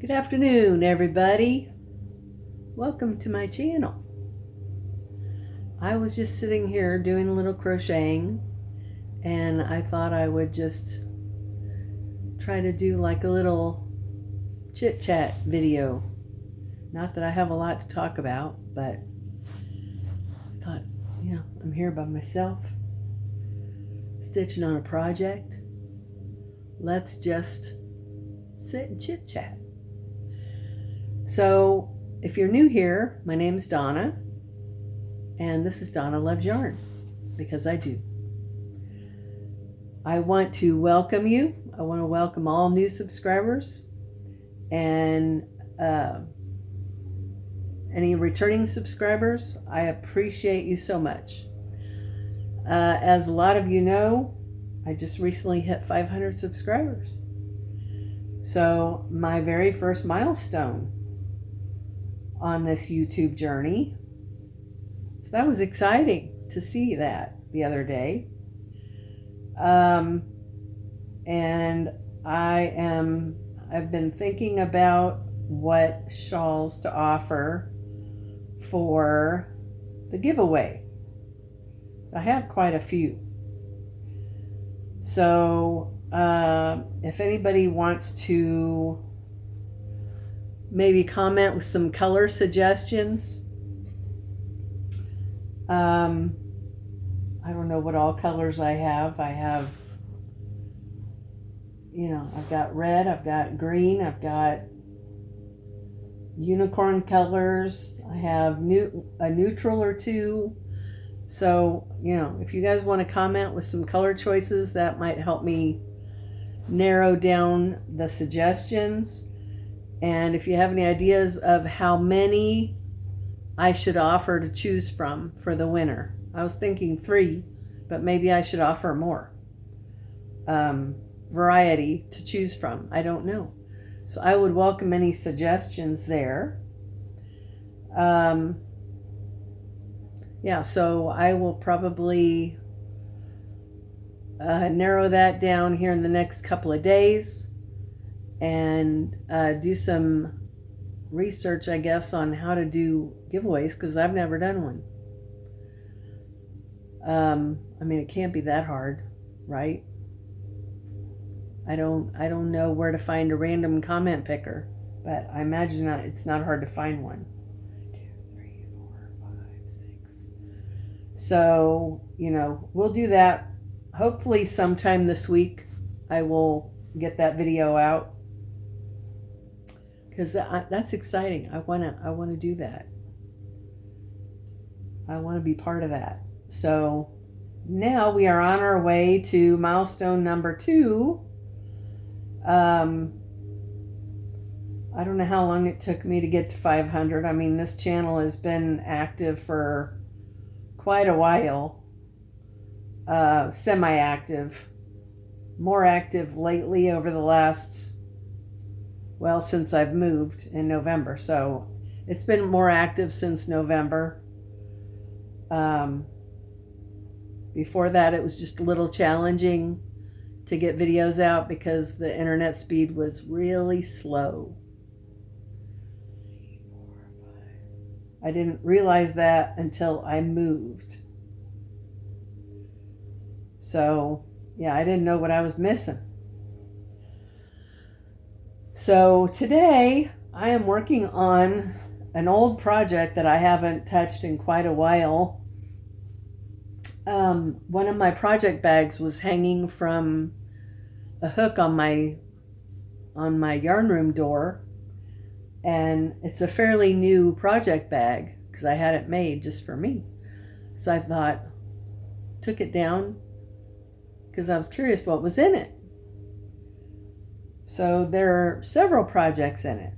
Good afternoon, everybody. Welcome to my channel. I was just sitting here doing a little crocheting, and I thought I would just try to do like a little chit chat video. Not that I have a lot to talk about, but I thought, I'm here by myself, stitching on a project. Let's just sit and chit chat. So, if you're new here, my name's Donna, and this is Donna Loves Yarn, because I do. I want to welcome you. I want to welcome all new subscribers, and any returning subscribers. I appreciate you so much. As a lot of you know, I just recently hit 500 subscribers. So, my very first milestone on this YouTube journey. So that was exciting to see that the other day. And I've been thinking about what shawls to offer for the giveaway. I have quite a few. So if anybody wants to maybe comment with some color suggestions. I don't know what all colors I have. I have, I've got red, I've got green, I've got unicorn colors. I have a neutral or two. So, if you guys want to comment with some color choices, that might help me narrow down the suggestions. And if you have any ideas of how many I should offer to choose from for the winner. I was thinking 3, but maybe I should offer more variety to choose from. I don't know. So I would welcome any suggestions there. So I will probably narrow that down here in the next couple of days and do some research, I guess, on how to do giveaways, because I've never done one. It can't be that hard, right? I don't know where to find a random comment picker, but I imagine that it's not hard to find one. 2, 3, 4, 5, 6. So, we'll do that. Hopefully sometime this week I will get that video out, because that's exciting. I want to do that. I want to be part of that. So now we are on our way to milestone number 2. I don't know how long it took me to get to 500. This channel has been active for quite a while. Semi-active. More active lately over the last, since I've moved in November. So it's been more active since November. Before that, it was just a little challenging to get videos out because the internet speed was really slow. I didn't realize that until I moved. So, I didn't know what I was missing. So today I am working on an old project that I haven't touched in quite a while. One of my project bags was hanging from a hook on my yarn room door, and it's a fairly new project bag because I had it made just for me. So I took it down because I was curious what was in it. So there are several projects in it.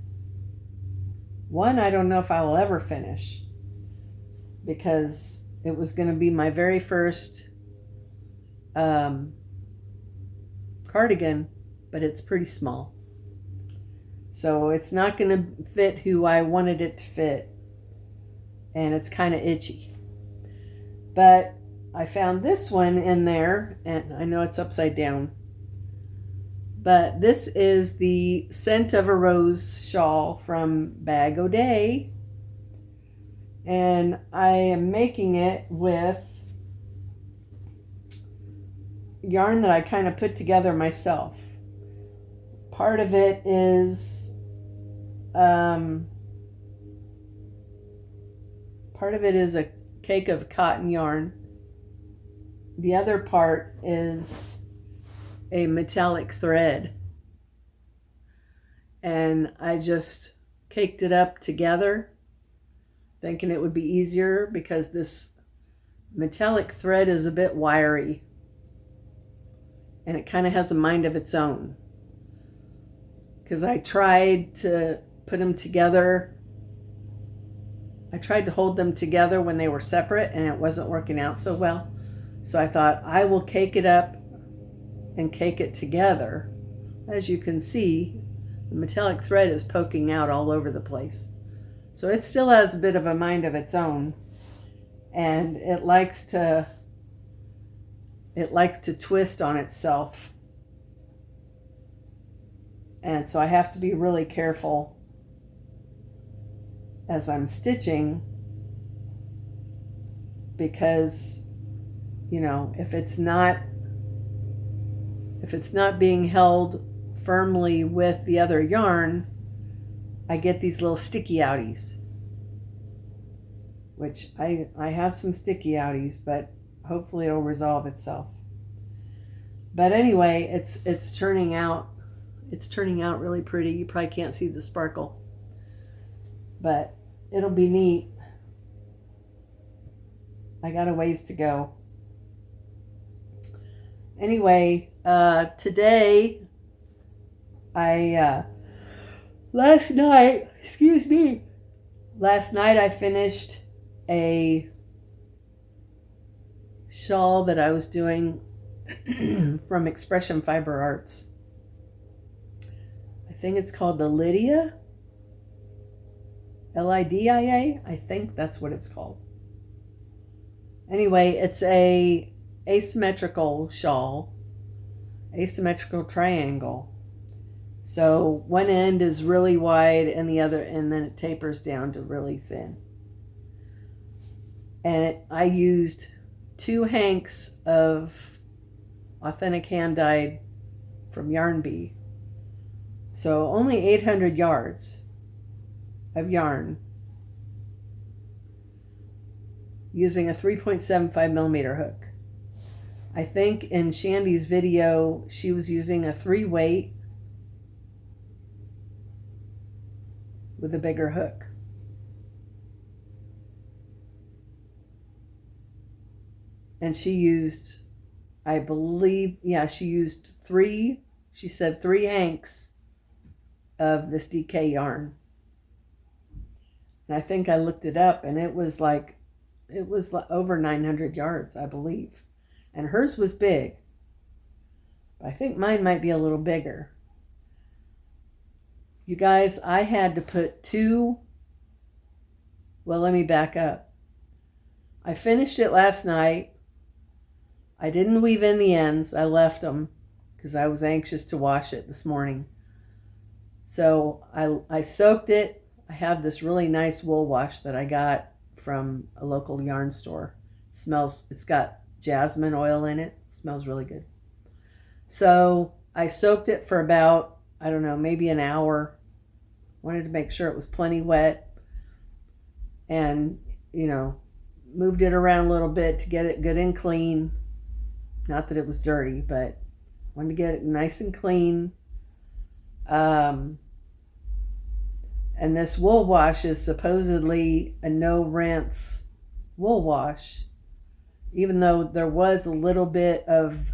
One I don't know if I will ever finish, because it was going to be my very first cardigan, but it's pretty small. So it's not going to fit who I wanted it to fit, and it's kind of itchy. But I found this one in there, and I know it's upside down, But this is the Scent of a Rose shawl from Bag O' Day. And I am making it with yarn that I kind of put together myself. Part of it is a cake of cotton yarn. The other part is a metallic thread. And I just caked it up together, thinking it would be easier because this metallic thread is a bit wiry. And it kind of has a mind of its own. Because I tried to put them together. I tried to hold them together when they were separate and it wasn't working out so well. So I thought I will cake it up and cake it together. As you can see, the metallic thread is poking out all over the place. So it still has a bit of a mind of its own. And it likes to twist on itself. And so I have to be really careful as I'm stitching, because, you know, if it's not being held firmly with the other yarn, I get these little sticky outies, which I have some sticky outies, but hopefully it'll resolve itself. But anyway, it's turning out really pretty. You probably can't see the sparkle, but it'll be neat. I got a ways to go. Anyway, today last night I finished a shawl that I was doing from Expression Fiber Arts. I think it's called the Lydia, Lidia. I think that's what it's called. Anyway, it's a asymmetrical shawl, asymmetrical triangle. So one end is really wide and the other, and then it tapers down to really thin. And I used 2 hanks of authentic hand dyed from Yarn Bee. So only 800 yards of yarn, using a 3.75 millimeter hook. I think in Shandy's video, she was using a 3-weight with a bigger hook. And she used, I believe, she used 3 hanks of this DK yarn. And I think I looked it up and it was over 900 yards, I believe. And hers was big. I think mine might be a little bigger. You guys, I had to put 2, well, let me back up. I finished it last night. I didn't weave in the ends. I left them because I was anxious to wash it this morning. So I soaked it. I have this really nice wool wash that I got from a local yarn store. It's got jasmine oil in it. It smells really good. So I soaked it for about, I don't know, maybe an hour. Wanted to make sure it was plenty wet. And, moved it around a little bit to get it good and clean. Not that it was dirty, but wanted to get it nice and clean. And this wool wash is supposedly a no rinse wool wash, even though there was a little bit of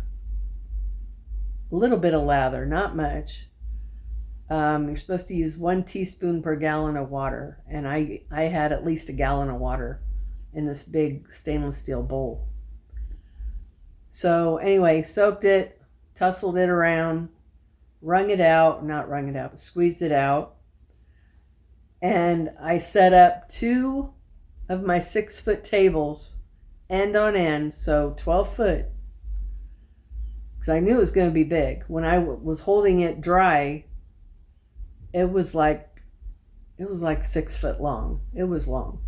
lather, not much. You're supposed to use 1 teaspoon per gallon of water, and I had at least a gallon of water in this big stainless steel bowl. So anyway, soaked it, tussled it around, squeezed it out. And I set up 2 of my 6-foot tables, end on end, so 12 foot, because I knew it was going to be big. When I was holding it dry, it was like 6 foot long. It was long.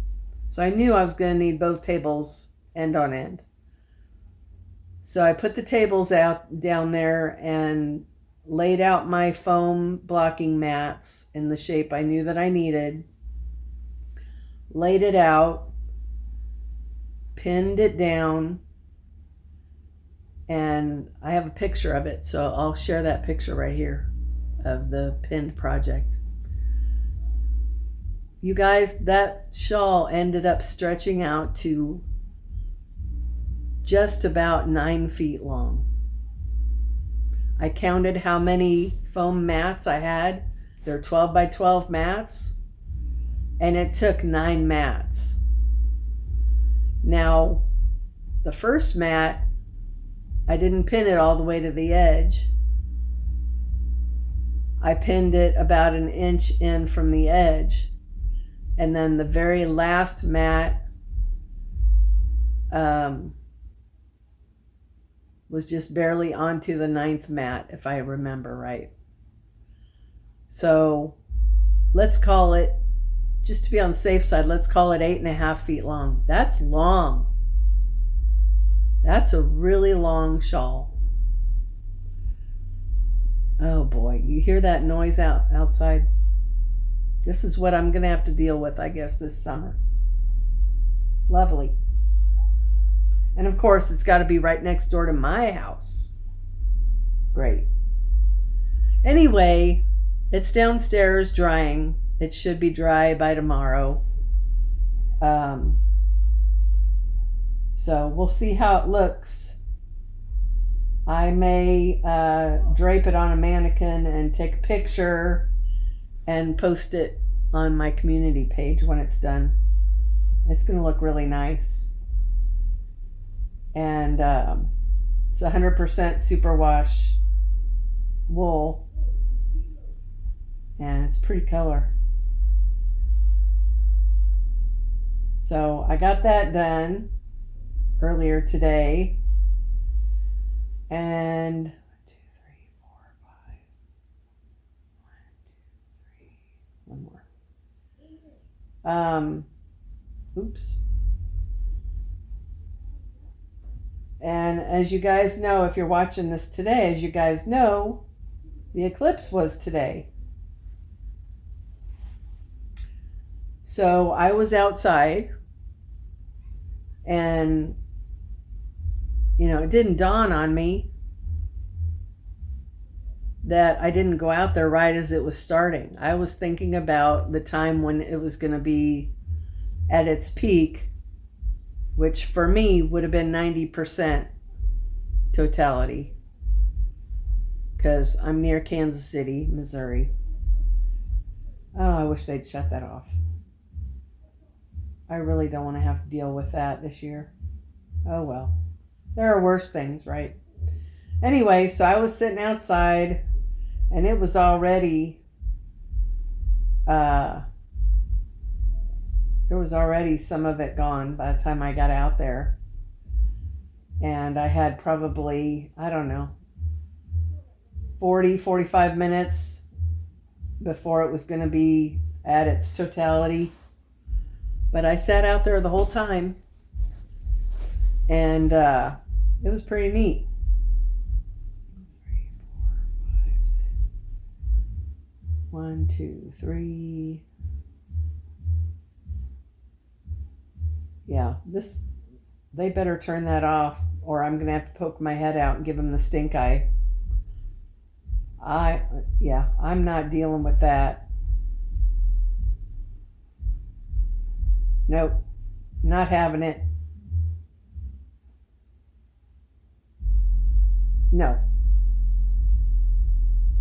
So I knew I was going to need both tables end on end. So I put the tables out down there and laid out my foam blocking mats in the shape I knew that I needed. Laid it out, pinned it down, and I have a picture of it, so I'll share that picture right here of the pinned project. You guys, that shawl ended up stretching out to just about 9 feet long. I counted how many foam mats I had. They're 12 by 12 mats, and it took 9 mats. Now, the first mat, I didn't pin it all the way to the edge. I pinned it about an inch in from the edge. And then the very last mat was just barely onto the 9th mat, if I remember right. So let's call it, just to be on the safe side, let's call it 8.5 feet long. That's long. That's a really long shawl. Oh boy, you hear that noise outside? This is what I'm going to have to deal with, I guess, this summer. Lovely. And of course, it's got to be right next door to my house. Great. Anyway, it's downstairs drying. It should be dry by tomorrow. So we'll see how it looks. I may drape it on a mannequin and take a picture and post it on my community page when it's done. It's going to look really nice. And it's 100% superwash wool. And it's a pretty color. So I got that done earlier today. And 1, 2, 3, 4, 5. 1, 2, 3. One more. Oops. And as you guys know, if you're watching this today, as you guys know, the eclipse was today. So I was outside, and it didn't dawn on me that I didn't go out there right as it was starting. I was thinking about the time when it was going to be at its peak, which for me would have been 90% totality, because I'm near Kansas City, Missouri. Oh, I wish they'd shut that off. I really don't want to have to deal with that this year. Oh well. There are worse things, right? Anyway, so I was sitting outside, and it was already there was already some of it gone by the time I got out there. And I had probably, 40, 45 minutes before it was going to be at its totality. But I sat out there the whole time, and it was pretty neat. 3, 4, 5, 6. 1, 2, 3. Yeah, they better turn that off, or I'm going to have to poke my head out and give them the stink eye. I'm not dealing with that. Nope, not having it. No.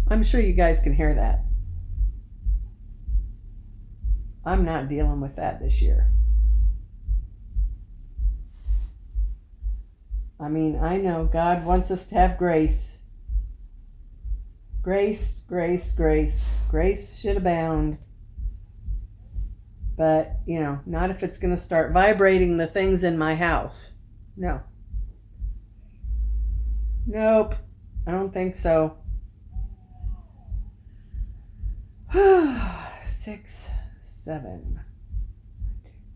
I'm sure you guys can hear that. I'm not dealing with that this year. I mean, I know God wants us to have grace. Grace, grace, grace. Grace should abound. But, not if it's going to start vibrating the things in my house. No. Nope. I don't think so. 6, 7.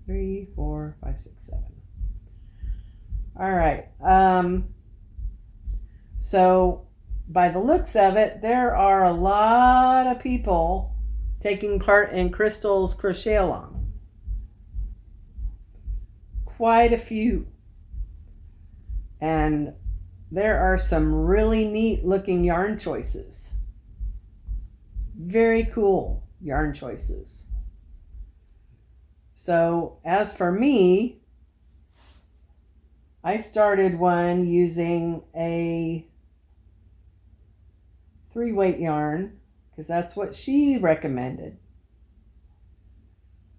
3, 4, 5, 6, 7. All right. So by the looks of it, there are a lot of people taking part in Crystal's crochet along. Quite a few. And there are some really neat looking yarn choices. Very cool yarn choices. So as for me, I started one using a 3-weight yarn because that's what she recommended.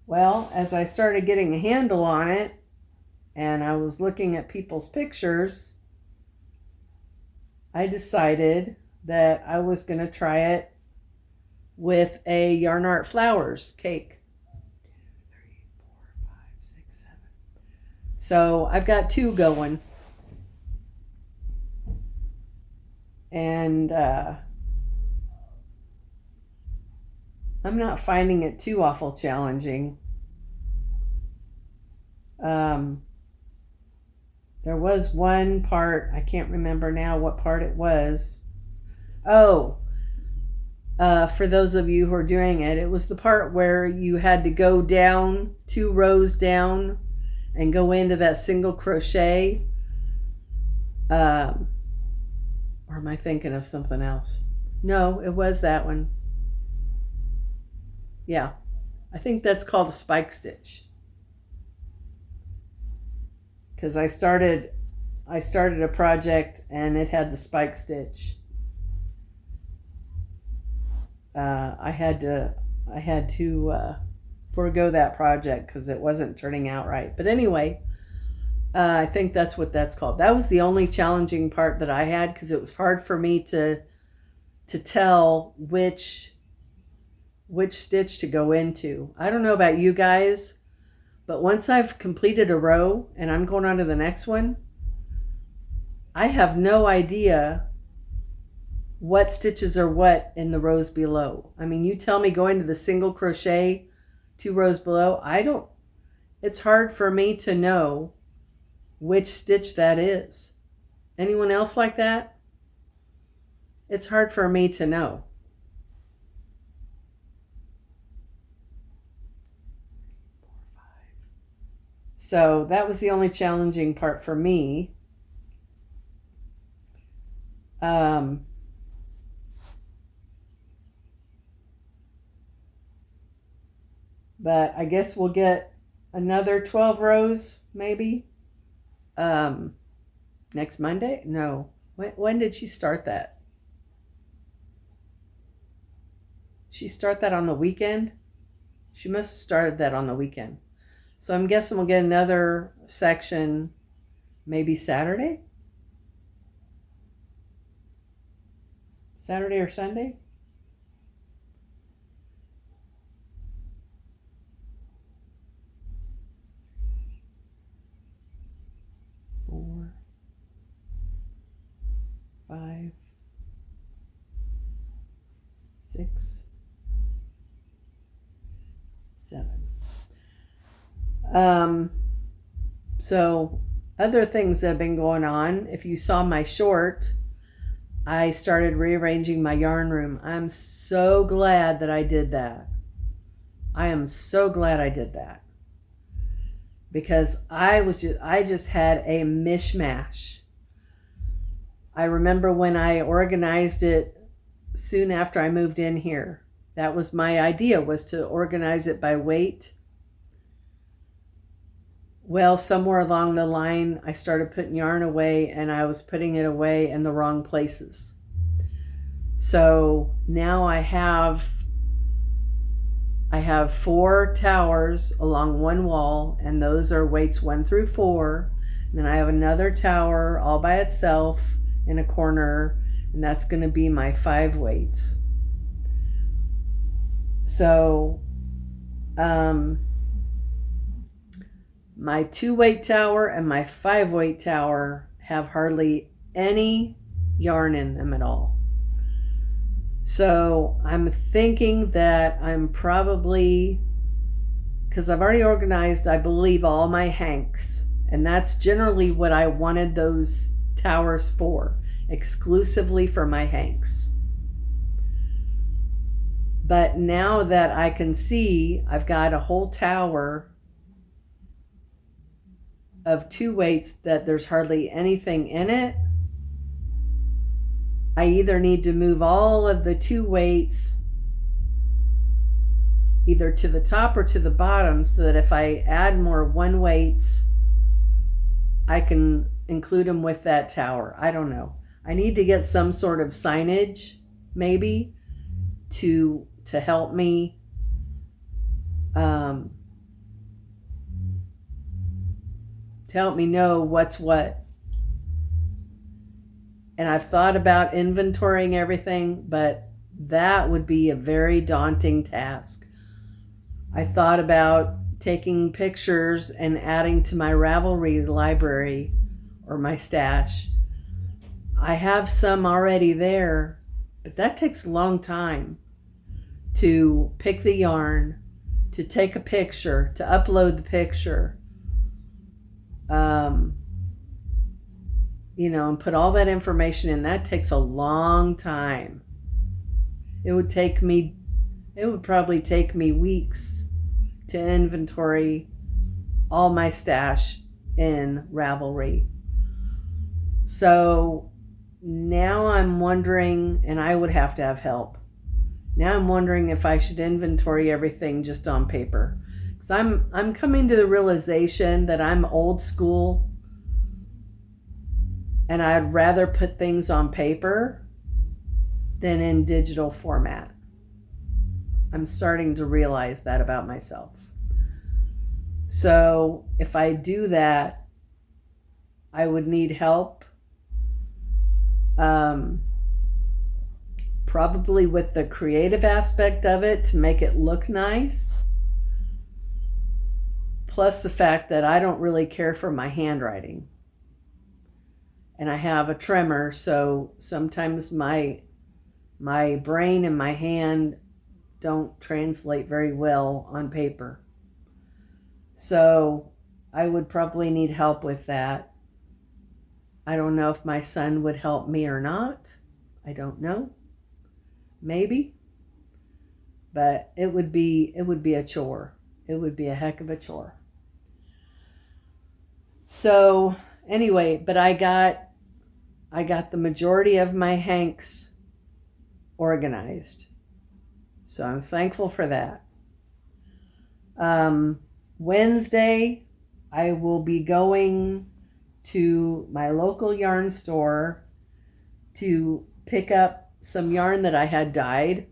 Well, as I started getting a handle on it and I was looking at people's pictures, I decided that I was going to try it with a Yarn Art Flowers cake. 2, 3, 4, 5, 6, 7. So I've got 2 going. And I'm not finding it too awful challenging. There was one part, I can't remember now what part it was. Oh, for those of you who are doing it, it was the part where you had to go down 2 rows down and go into that single crochet. Or am I thinking of something else? No, it was that one. Yeah, I think that's called a spike stitch. Because I started a project and it had the spike stitch. I had to forego that project because it wasn't turning out right. But anyway, I think that's what that's called. That was the only challenging part that I had because it was hard for me to tell which stitch to go into. I don't know about you guys, but once I've completed a row and I'm going on to the next one, I have no idea what stitches are what in the rows below. I mean, you tell me go into the single crochet 2 rows below. It's hard for me to know which stitch that is. Anyone else like that? It's hard for me to know. So that was the only challenging part for me. But I guess we'll get another 12 rows maybe next Monday. No, when did she start that? She start that on the weekend? She must have started that on the weekend. So I'm guessing we'll get another section maybe Saturday? Saturday or Sunday? Four, 5, 6, 7. So other things that have been going on, if you saw my short, I started rearranging my yarn room. I'm so glad that I did that. I am so glad I did that. Because I just had a mishmash. I remember when I organized it soon after I moved in here. That was my idea, was to organize it by weight. Well, somewhere along the line, I started putting yarn away and I was putting it away in the wrong places. So now I have 4 towers along one wall, and those are weights 1 through 4. And then I have another tower all by itself in a corner, and that's going to be my 5 weights. So my 2-weight tower and my 5-weight tower have hardly any yarn in them at all. So I'm thinking that I'm probably, because I've already organized, I believe, all my hanks. And that's generally what I wanted those towers for, exclusively for my hanks. But now that I can see, I've got a whole tower of 2 weights that there's hardly anything in it. I either need to move all of the 2 weights either to the top or to the bottom, so that if I add more 1 weights, I can include them with that tower. I don't know. I need to get some sort of signage, maybe, to help me know what's what. And I've thought about inventorying everything, but that would be a very daunting task. I thought about taking pictures and adding to my Ravelry library or my stash. I have some already there, but that takes a long time to pick the yarn, to take a picture, to upload the picture, and put all that information in. That takes a long time. It would probably take me weeks to inventory all my stash in Ravelry. So now I'm wondering, and I would have to have help. Now I'm wondering if I should inventory everything just on paper. Because I'm coming to the realization that I'm old school, and I'd rather put things on paper than in digital format. I'm starting to realize that about myself. So if I do that, I would need help. Probably with the creative aspect of it to make it look nice. Plus the fact that I don't really care for my handwriting. And I have a tremor, so sometimes my brain and my hand don't translate very well on paper. So I would probably need help with that. I don't know if my son would help me or not. I don't know. Maybe. But it would be a chore. It would be a heck of a chore. So anyway, but I got the majority of my hanks organized. So I'm thankful for that. Wednesday, I will be going to my local yarn store to pick up some yarn that I had dyed.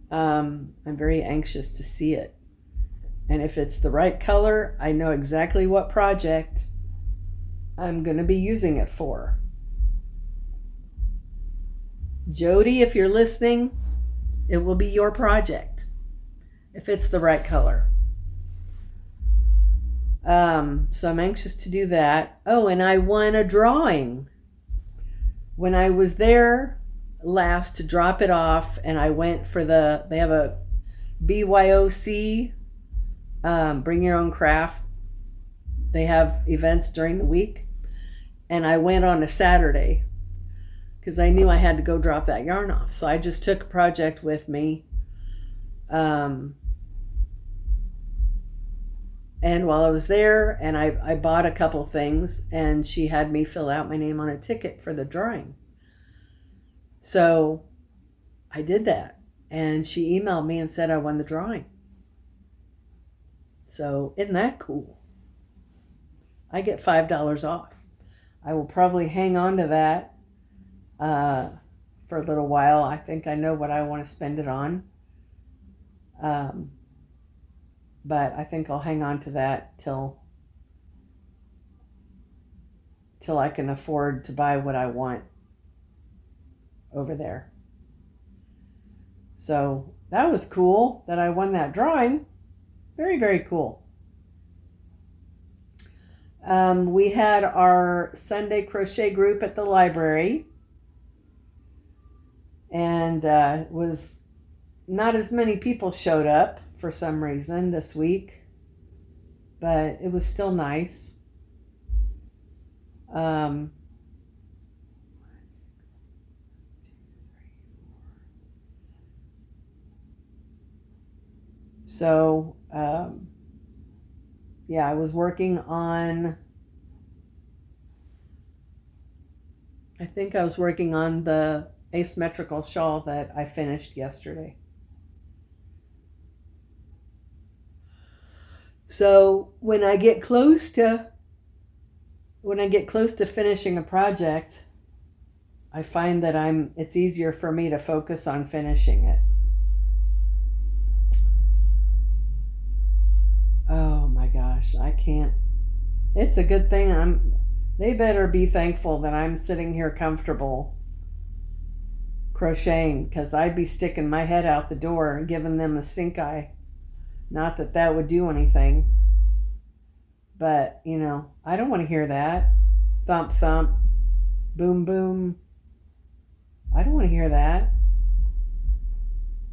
I'm very anxious to see it. And if it's the right color, I know exactly what project I'm going to be using it for. Jody, if you're listening, it will be your project if it's the right color. So I'm anxious to do that. Oh, and I won a drawing. When I was there last to drop it off, and I went for they have a BYOC, bring your own craft. They have events during the week. And I went on a Saturday because I knew I had to go drop that yarn off. So I just took a project with me. And while I was there, and I bought a couple things, and she had me fill out my name on a ticket for the drawing. So I did that, and she emailed me and said I won the drawing. So isn't that cool? I get $5 off. I will probably hang on to that for a little while. I think I know what I want to spend it on. But I think I'll hang on to that till I can afford to buy what I want over there. So that was cool that I won that drawing. Very, very cool. We had our Sunday crochet group at the library, and was not as many people showed up for some reason this week, but it was still nice. So, yeah, I was working on, I think I was working on the asymmetrical shawl that I finished yesterday. So when I get close to finishing a project, I find that it's easier for me to focus on finishing it. Oh my gosh, I can't. It's a good thing they better be thankful that I'm sitting here comfortable crocheting, because I'd be sticking my head out the door and giving them a stink eye. Not that that would do anything, but I don't want to hear that. Thump, thump, boom, boom. I don't want to hear that.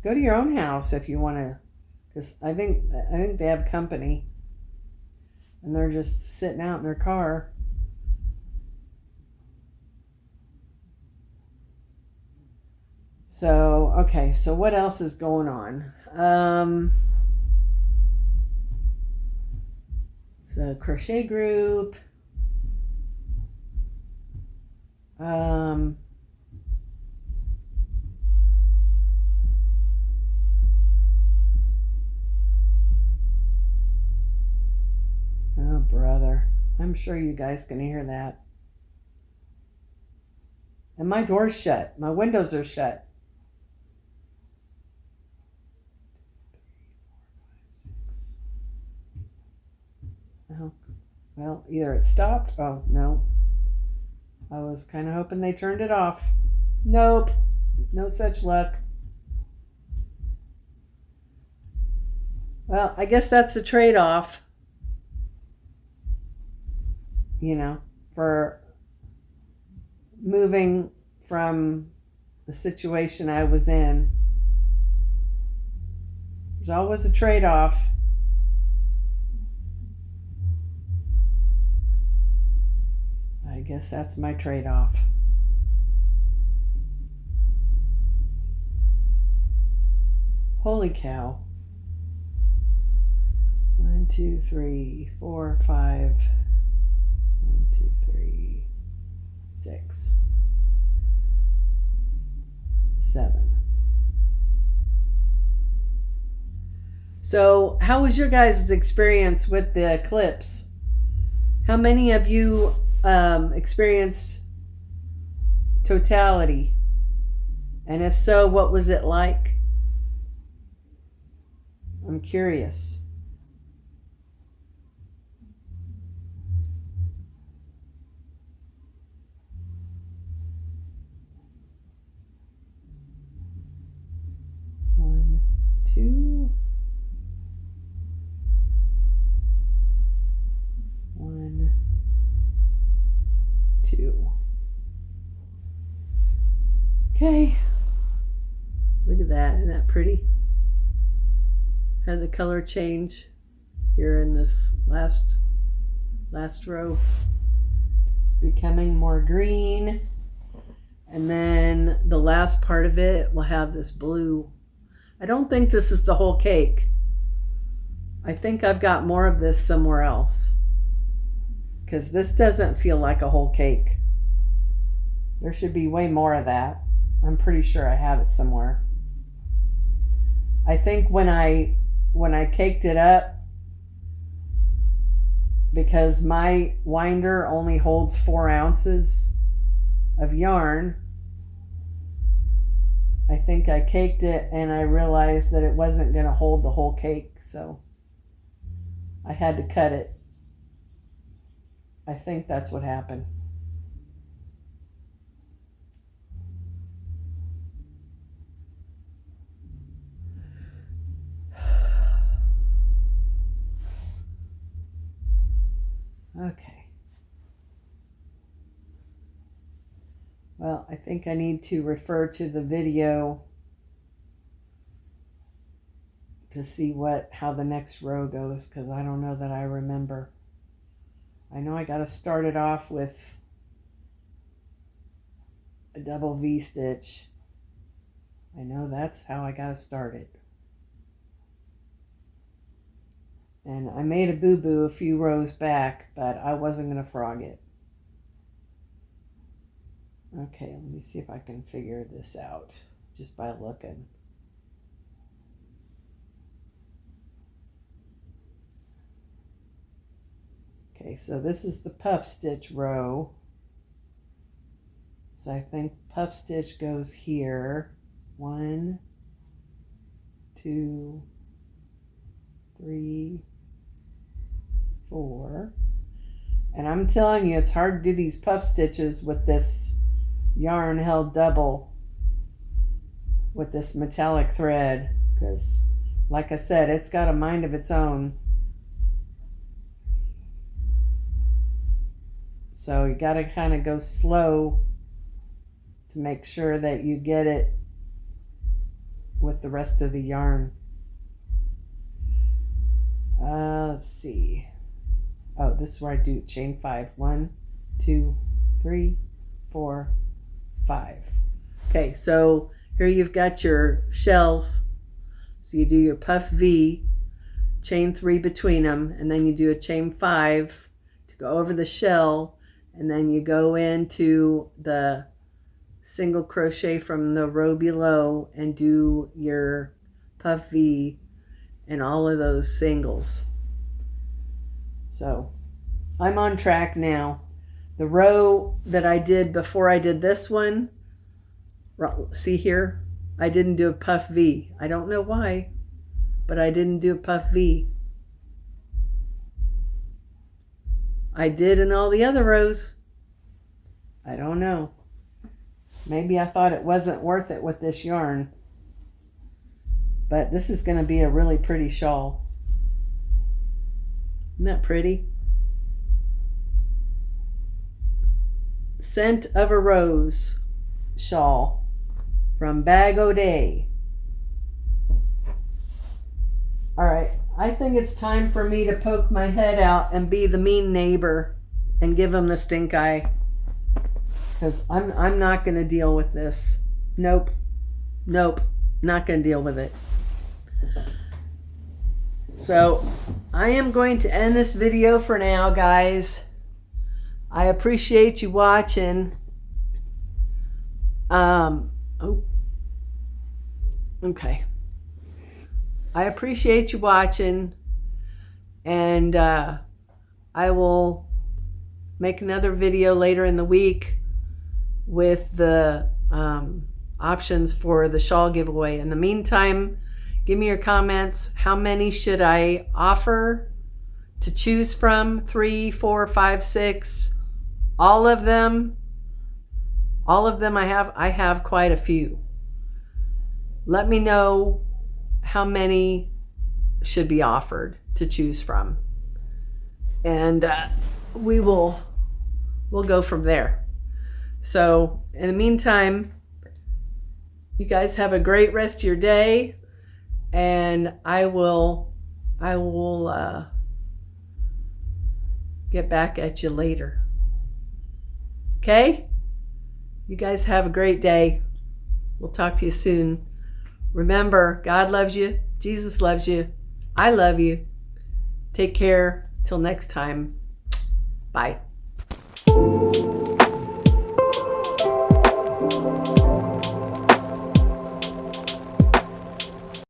Go to your own house if you want to, because I think they have company, and they're just sitting out in their car. So, okay, so what else is going on? The crochet group. Oh, brother. I'm sure you guys can hear that. And my door's shut. My windows are shut. Oh, well, either it stopped. Oh, no. I was kind of hoping they turned it off. Nope. No such luck. Well, I guess that's the trade-off, for moving from the situation I was in. There's always a trade-off. I guess that's my trade-off. Holy cow. 1, 2, 3, 4, 5. 1, 2, 3, 6, 7. So, how was your guys' experience with the eclipse? How many of you experienced totality? And if so, what was it like? I'm curious. One, two. 1, 2. Okay. Look at that. Isn't that pretty? Had the color change here in this last row. It's becoming more green. And then the last part of it will have this blue. I don't think this is the whole cake. I think I've got more of this somewhere else, because this doesn't feel like a whole cake. There should be way more of that. I'm pretty sure I have it somewhere. I think when I caked it up, because my winder only holds 4 ounces of yarn, I think I caked it and I realized that it wasn't going to hold the whole cake, so I had to cut it. I think that's what happened. Okay. Well, I think I need to refer to the video to see how the next row goes, because I don't know that I remember. I know I got to start it off with a double V-stitch. I know that's how I got to start it. And I made a boo-boo a few rows back, but I wasn't going to frog it. Okay, let me see if I can figure this out just by looking. Okay, so this is the puff stitch row. So I think puff stitch goes here. 1, 2, 3, 4. And I'm telling you, it's hard to do these puff stitches with this yarn held double with this metallic thread, because like I said, it's got a mind of its own. So you got to kind of go slow to make sure that you get it with the rest of the yarn. Let's see. Oh, this is where I do chain 5. 1, 2, 3, 4, 5. Okay, so here you've got your shells. So you do your puff V, chain 3 between them, and then you do a chain 5 to go over the shell, and then you go into the single crochet from the row below and do your puff V and all of those singles. So I'm on track now. The row that I did before I did this one, see here, I didn't do a puff V. I don't know why, but I didn't do a puff V. I did in all the other rows. I don't know. Maybe I thought it wasn't worth it with this yarn. But this is going to be a really pretty shawl. Isn't that pretty? Scent of a Rose shawl from Bag O' Day. All right, I think it's time for me to poke my head out and be the mean neighbor and give him the stink eye. Because I'm not going to deal with this. Nope. Not going to deal with it. So I am going to end this video for now, guys. I appreciate you watching. Okay. I appreciate you watching, and I will make another video later in the week with the options for the shawl giveaway. In the meantime, give me your comments. How many should I offer to choose from? 3, 4, 5, 6, all of them. All of them I have quite a few. Let me know how many should be offered to choose from, and we'll go from there. So in the meantime, you guys have a great rest of your day, and I will get back at you later. Okay? You guys have a great day. We'll talk to you soon. Remember, God loves you. Jesus loves you. I love you. Take care. Till next time. Bye.